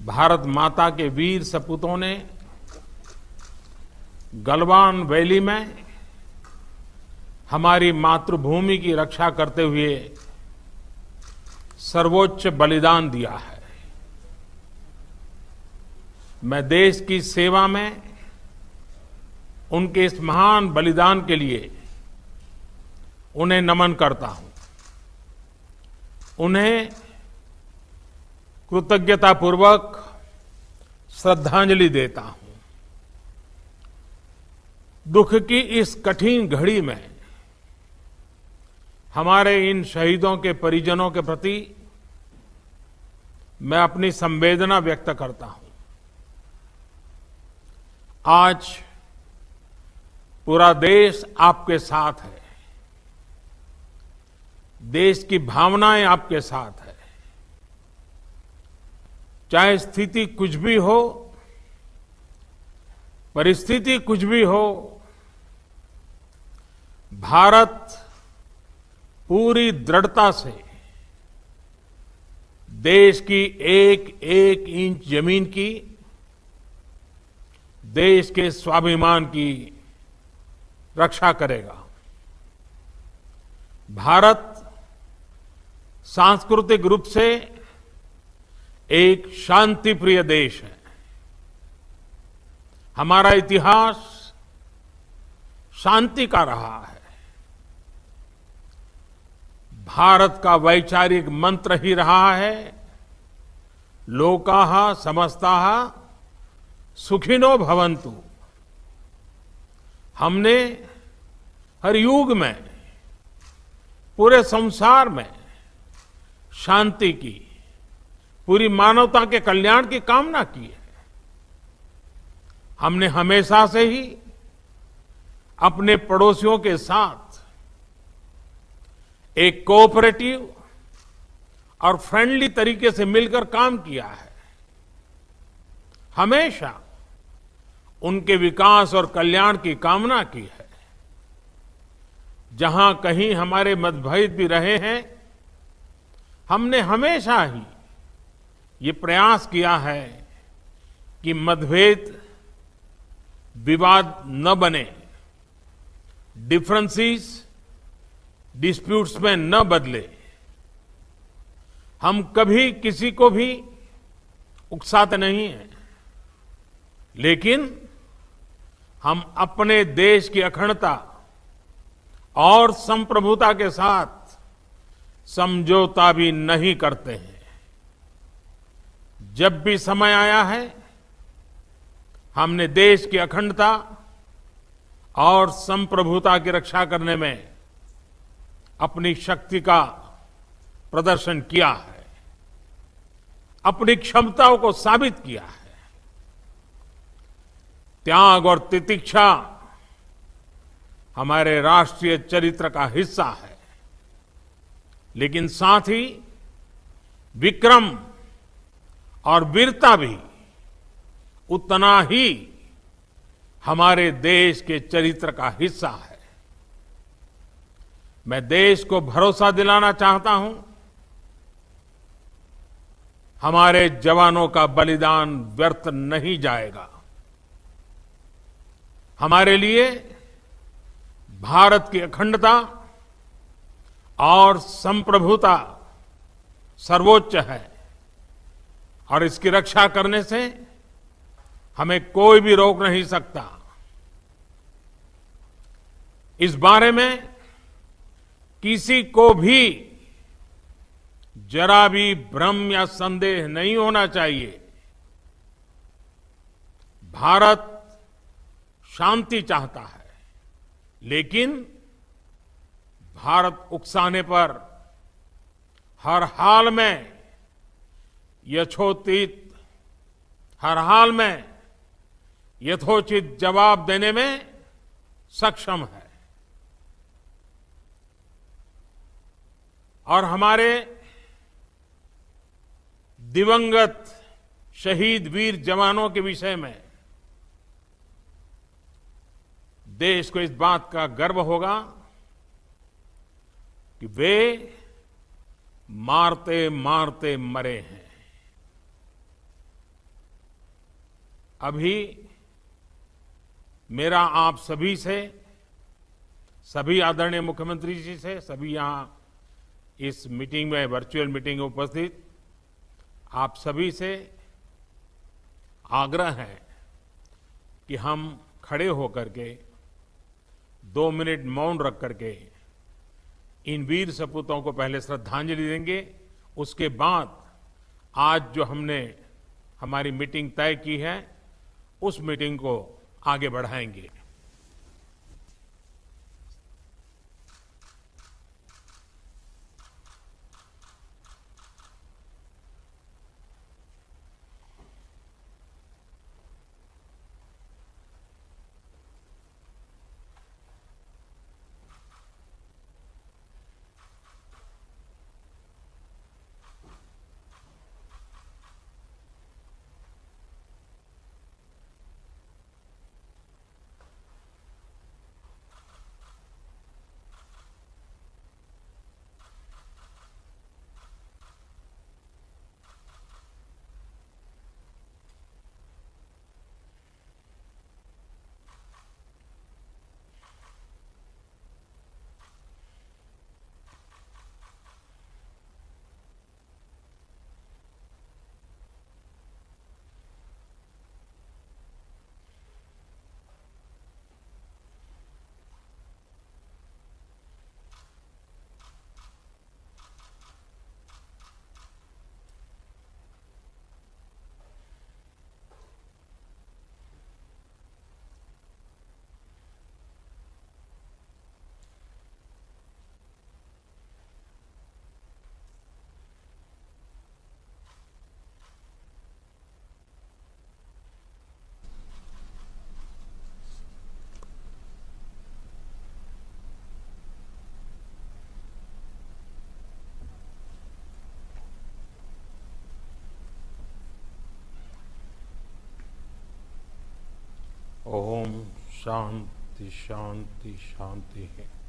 भारत माता के वीर सपूतों ने गलवान वैली में हमारी मातृभूमि की रक्षा करते हुए सर्वोच्च बलिदान दिया है। मैं देश की सेवा में उनके इस महान बलिदान के लिए उन्हें नमन करता हूं। उन्हें कृतज्ञतापूर्वक श्रद्धांजलि देता हूं। दुख की इस कठिन घड़ी में हमारे इन शहीदों के परिजनों के प्रति मैं अपनी संवेदना व्यक्त करता हूं। आज पूरा देश आपके साथ है। देश की भावनाएं आपके साथ है। चाहे स्थिति कुछ भी हो, परिस्थिति कुछ भी हो, भारत पूरी दृढ़ता से देश की एक एक इंच जमीन की, देश के स्वाभिमान की रक्षा करेगा। भारत सांस्कृतिक रूप से एक शांति प्रिय देश है। हमारा इतिहास शांति का रहा है। भारत का वैचारिक मंत्र ही रहा है, लोकाः समस्ताः सुखिनो भवन्तु। हमने हर युग में, पूरे संसार में शांति की, पूरी मानवता के कल्याण की कामना की है। हमने हमेशा से ही अपने पड़ोसियों के साथ एक कोऑपरेटिव और फ्रेंडली तरीके से मिलकर काम किया है। हमेशा उनके विकास और कल्याण की कामना की है। जहां कहीं हमारे मतभेद भी रहे हैं, हमने हमेशा ही ये प्रयास किया है कि मतभेद विवाद न बने, डिफरेंसेस डिस्प्यूट्स में न बदले। हम कभी किसी को भी उकसाते नहीं हैं, लेकिन हम अपने देश की अखंडता और संप्रभुता के साथ समझौता भी नहीं करते हैं। जब भी समय आया है, हमने देश की अखंडता और संप्रभुता की रक्षा करने में अपनी शक्ति का प्रदर्शन किया है, अपनी क्षमताओं को साबित किया है। त्याग और तितिक्षा हमारे राष्ट्रीय चरित्र का हिस्सा है, लेकिन साथ ही विक्रम और वीरता भी उतना ही हमारे देश के चरित्र का हिस्सा है। मैं देश को भरोसा दिलाना चाहता हूं, हमारे जवानों का बलिदान व्यर्थ नहीं जाएगा। हमारे लिए भारत की अखंडता और संप्रभुता सर्वोच्च है, और इसकी रक्षा करने से हमें कोई भी रोक नहीं सकता। इस बारे में किसी को भी जरा भी भ्रम या संदेह नहीं होना चाहिए। भारत शांति चाहता है, लेकिन भारत उकसाने पर हर हाल में हर हाल में यथोचित जवाब देने में सक्षम है। और हमारे दिवंगत शहीद वीर जवानों के विषय में देश को इस बात का गर्व होगा कि वे मारते मारते मरे हैं। अभी मेरा आप सभी से, सभी आदरणीय मुख्यमंत्री जी से, सभी यहाँ इस मीटिंग में, वर्चुअल मीटिंग में उपस्थित आप सभी से आग्रह है कि हम खड़े होकर के 2 मिनट मौन रख करके इन वीर सपूतों को पहले श्रद्धांजलि देंगे। उसके बाद आज जो हमने हमारी मीटिंग तय की है, उस मीटिंग को आगे बढ़ाएंगे। ओम शांति शांति शांति है।